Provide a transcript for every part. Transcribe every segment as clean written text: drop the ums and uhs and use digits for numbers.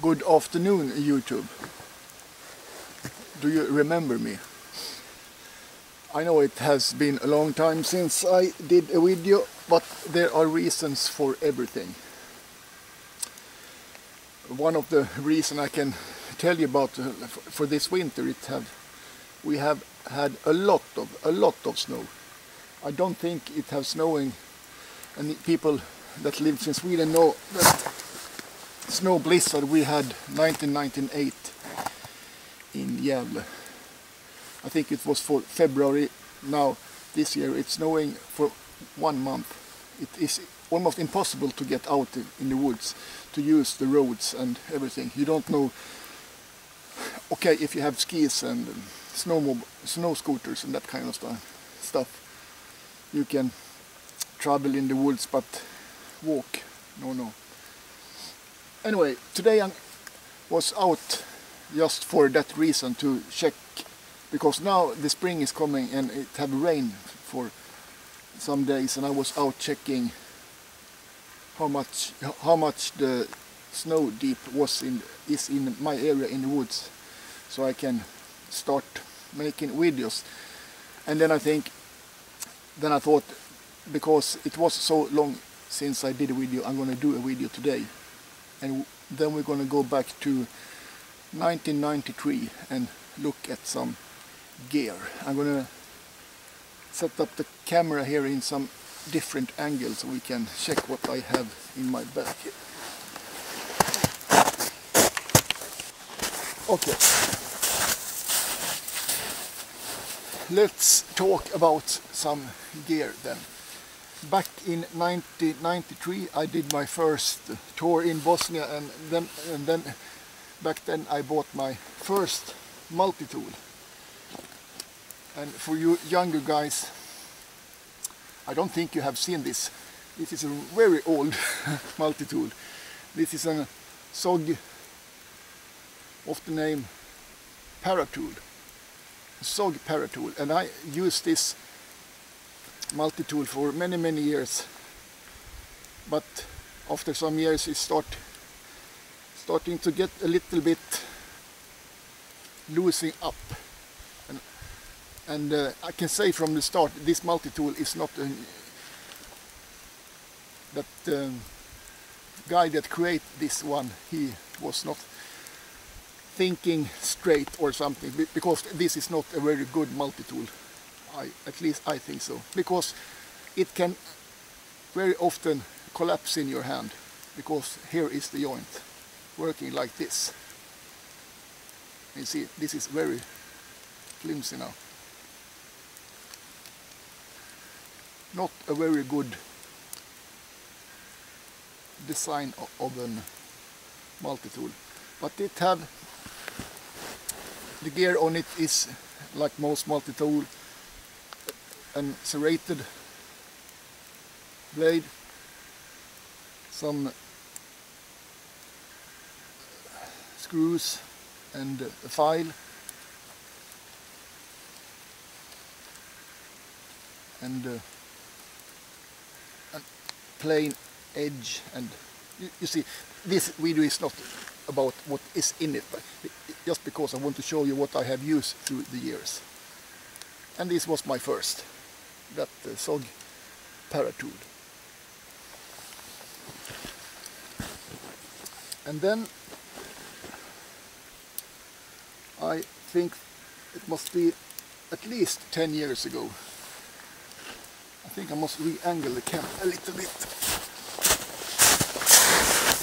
Good afternoon, YouTube. Do you remember me? I know it has been a long time since I did a video, but there are reasons for everything. One of the reasons I can tell you about for this winter, we have had a lot of snow. I don't think it has snowing, and people that live in Sweden know that snow blizzard we had 1998 in Gävle. I think it was for February. Now this year it's snowing for 1 month. It is almost impossible to get out in the woods to use the roads and everything. You don't know. Okay, if you have skis and snow scooters and that kind of stuff, you can travel in the woods, but walk, no. Anyway, today I was out just for that reason, to check, because now the spring is coming and it have rained for some days, and I was out checking how much the snow deep is in my area in the woods, so I can start making videos. And then I thought, because it was so long since I did a video, I'm going to do a video today. And then we're going to go back to 1993 and look at some gear. I'm going to set up the camera here in some different angles so we can check what I have in my bag here. Okay. Let's talk about some gear then. Back in 1993 I did my first tour in Bosnia, and then back then I bought my first multi-tool. And for you younger guys, I don't think you have seen this. This is a very old multi-tool. This is a SOG of the name Paratool. SOG Paratool, and I used this multi-tool for many years, but after some years it's starting to get a little bit loosening up, and I can say from the start, this multi-tool is not that guy that created this one, he was not thinking straight or something, because this is not a very good multi-tool. At least I think so, because it can very often collapse in your hand, because here is the joint working like this. You see, this is very flimsy now. Not a very good design of a multi-tool, but it have, the gear on it is like most multi-tool, and serrated blade, some screws and a file, and a plain edge. And you see, this video is not about what is in it, but just because I want to show you what I have used through the years. And this was my first, that SOG Paratool. And then I think it must be at least 10 years ago. I think I must re-angle the camera a little bit.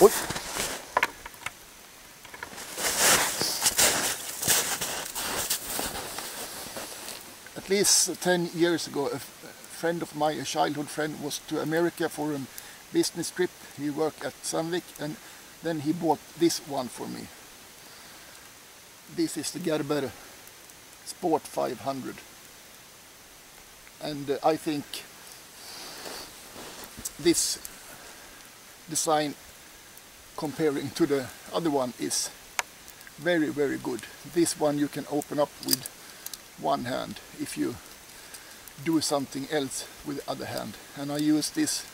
Oy. At least 10 years ago, a friend of mine, a childhood friend, was to America for a business trip. He worked at Sandvik, and then he bought this one for me. This is the Gerber Sport 500, and I think this design, comparing to the other one, is very good. This one you can open up with one hand if you do something else with the other hand, and I use this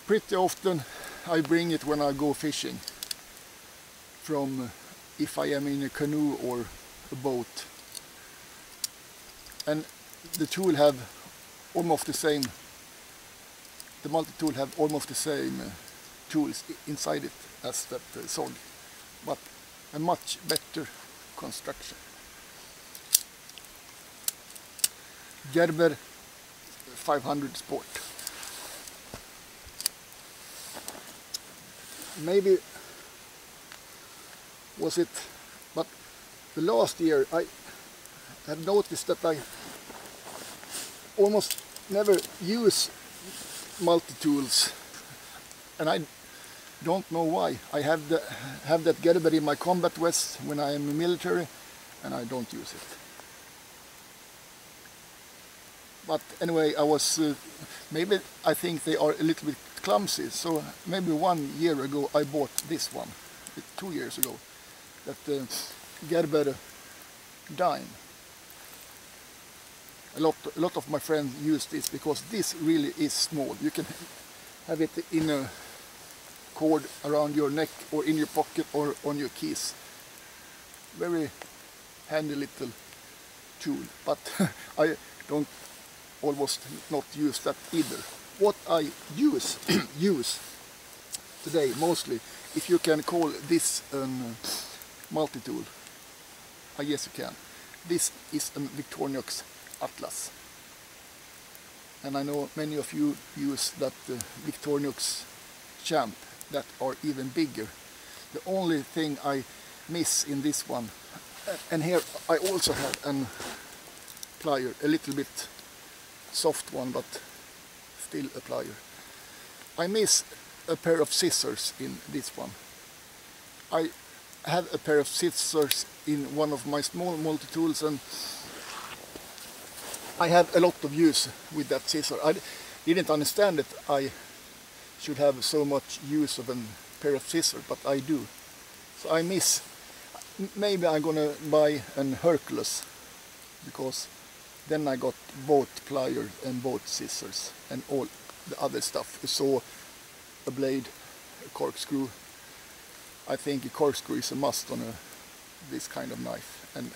pretty often. I bring it when I go fishing, from if I am in a canoe or a boat. And the tool have almost the same, the multi-tool have almost the same tools inside it as that SOG, but a much better construction. Gerber 500 Sport. Maybe was it, but the last year I have noticed that I almost never use multi-tools, and I don't know why. I have that Gerber in my combat vest when I am in the military, and I don't use it. But anyway, I was maybe I think they are a little bit clumsy. So maybe 1 year ago I bought this one, 2 years ago, that Gerber Dime. A lot of my friends use this because this really is small. You can have it in a cord around your neck or in your pocket or on your keys. Very handy little tool, but I don't almost not use that either. What I use today mostly, if you can call this a multi-tool, I guess you can. This is a Victorinox Atlas, and I know many of you use that Victorinox Champ that are even bigger. The only thing I miss in this one, and here I also have a plier, a little bit soft one, but still a plier. I miss a pair of scissors in this one. I have a pair of scissors in one of my small multi-tools, and I have a lot of use with that scissor. I didn't understand that I should have so much use of a pair of scissors, but I do. So I miss. Maybe I'm gonna buy an Hercules, because then I got both pliers and both scissors and all the other stuff. So a blade, a corkscrew. I think a corkscrew is a must on this kind of knife, and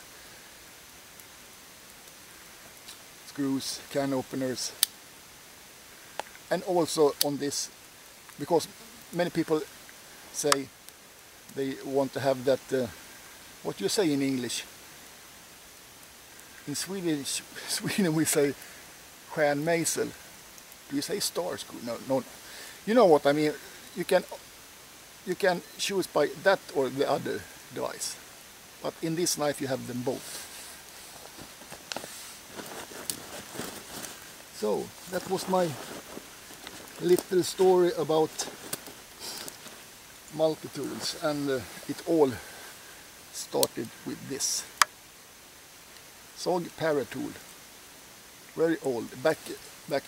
screws, can openers, and also on this, because many people say they want to have that, what do you say in English? In Sweden we say stjärnmejsel. Do you say star screw? No. You know what I mean. You can choose by that or the other device. But in this knife you have them both. So that was my little story about multi-tools, and it all started with this SOG Paratool, very old. Back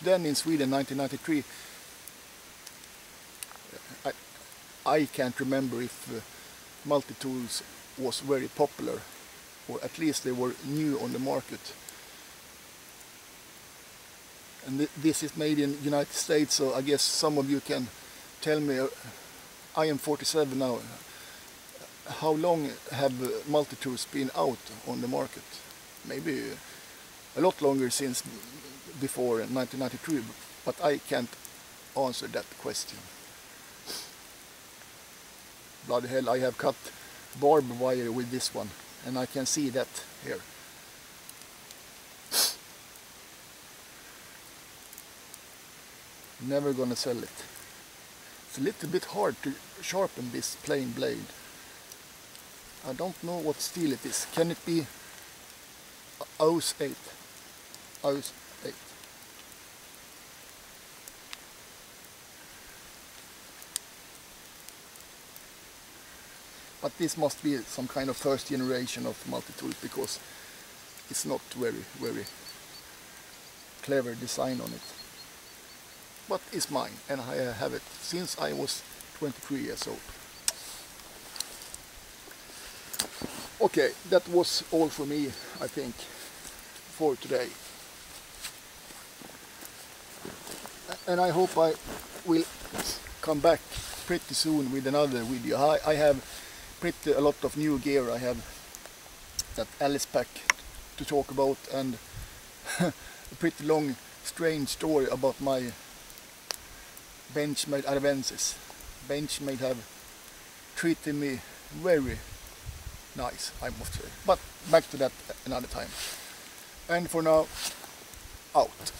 then in Sweden, 1993, I can't remember if multi-tools was very popular, or at least they were new on the market. And this is made in United States, so I guess some of you can tell me, I am 47 now, how long have multi-tools been out on the market? Maybe a lot longer since before 1993, but I can't answer that question. Bloody hell, I have cut barbed wire with this one, and I can see that here. Never gonna sell it. It's a little bit hard to sharpen this plain blade. I don't know what steel it is. Can it be AUS 8? AUS 8. But this must be some kind of first generation of multi-tools, because it's not very clever design on it. But it's mine, and I have it since I was 23 years old. Okay, that was all for me, I think, for today. And I hope I will come back pretty soon with another video. I have pretty a lot of new gear. I have that Alice pack to talk about, and a pretty long strange story about my Benchmade Arvensis. Benchmade have treated me very nice, I must say. But back to that another time. And for now, out.